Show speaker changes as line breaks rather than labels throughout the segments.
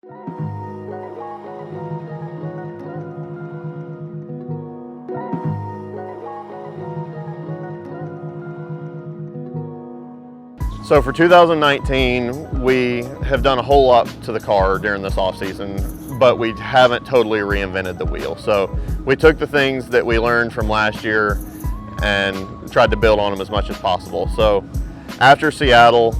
So for 2019, we have done a whole lot to the car during this off season, but we haven't totally reinvented the wheel. So we took the things that we learned from last year and tried to build on them as much as possible. So after Seattle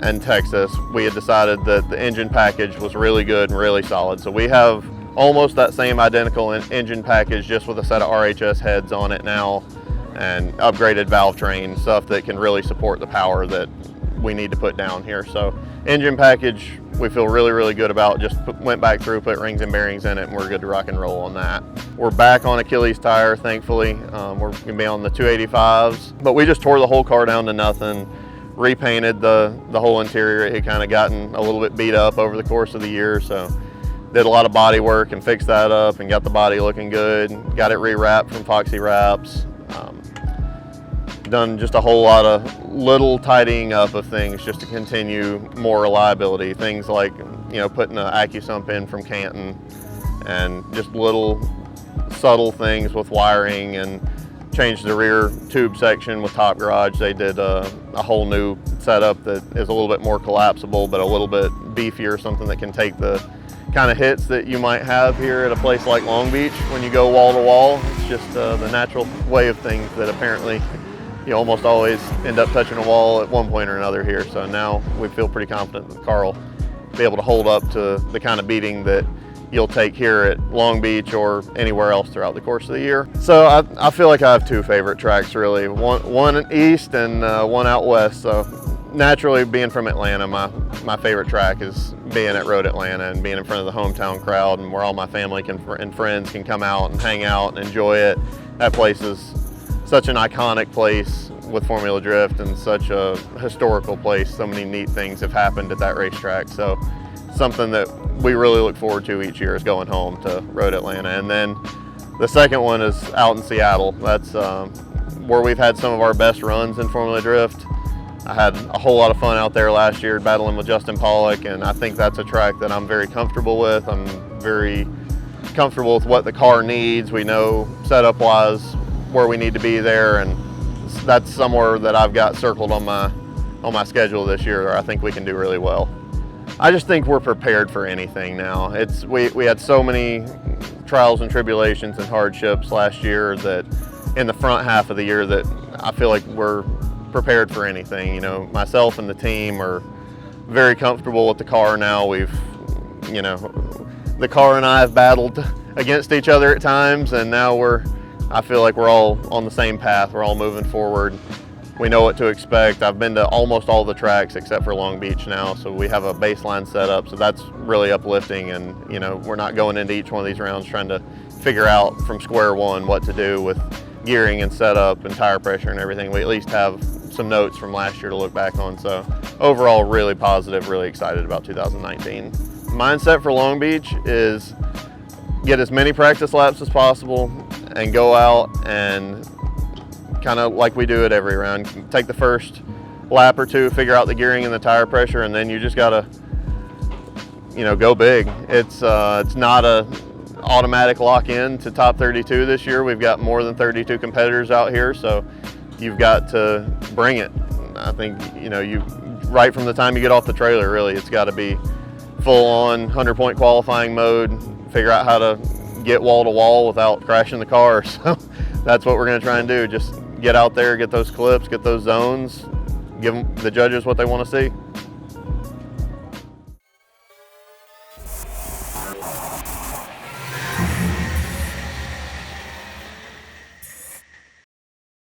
and Texas, we had decided that the engine package was really good and really solid. So we have almost that same identical engine package, just with a set of RHS heads on it now and upgraded valve train, stuff that can really support the power that we need to put down here. So engine package we feel really, really good about. Just went back through, put rings and bearings in it, and we're good to rock and roll on that. We're back on Achilles tire, thankfully. We're gonna be on the 285s, but we just tore the whole car down to nothing, repainted the whole interior. It had kind of gotten a little bit beat up over the course of the year, so did a lot of body work and fixed that up and got the body looking good. Got it rewrapped from Foxy Wraps. Done just a whole lot of little tidying up of things just to continue more reliability. Things like, you know, putting an AccuSump in from Canton, and just little subtle things with wiring, and changed the rear tube section with Top Garage. They did a whole new setup that is a little bit more collapsible, but a little bit beefier, something that can take the kind of hits that you might have here at a place like Long Beach when you go wall to wall. It's just the natural way of things that apparently you almost always end up touching a wall at one point or another here. So now we feel pretty confident that the car will be able to hold up to the kind of beating that you'll take here at Long Beach or anywhere else throughout the course of the year. So I feel like I have two favorite tracks really, one east and one out west. So naturally, being from Atlanta, my favorite track is being at Road Atlanta and being in front of the hometown crowd, and where all my family and friends can come out and hang out and enjoy it. That place is such an iconic place with Formula Drift, and such a historical place. So many neat things have happened at that racetrack. So something that we really look forward to each year is going home to Road Atlanta. And then the second one is out in Seattle. That's where we've had some of our best runs in Formula Drift. I had a whole lot of fun out there last year battling with Justin Pollock, and I think that's a track that I'm very comfortable with. I'm very comfortable with what the car needs. We know setup-wise where we need to be there, and that's somewhere that I've got circled on my schedule this year where I think we can do really well. I just think we're prepared for anything now. We had so many trials and tribulations and hardships last year, that in the front half of the year, that I feel like we're prepared for anything. You know, myself and the team are very comfortable with the car now. The car and I have battled against each other at times, and now I feel like we're all on the same path. We're all moving forward. We know what to expect. I've been to almost all the tracks except for Long Beach now, so we have a baseline set up, so that's really uplifting. And we're not going into each one of these rounds trying to figure out from square one what to do with gearing and setup and tire pressure and everything. We at least have some notes from last year to look back on. So overall, really positive, really excited about 2019. Mindset for Long Beach is get as many practice laps as possible and go out and kind of like we do it every round. Take the first lap or two, figure out the gearing and the tire pressure, and then you just gotta, go big. It's not a automatic lock in to top 32 this year. We've got more than 32 competitors out here, so you've got to bring it. I think, right from the time you get off the trailer, really, it's got to be full on 100-point qualifying mode, figure out how to get wall to wall without crashing the car. So that's what we're going to try and do. Just get out there, get those clips, get those zones, give the judges what they want to see.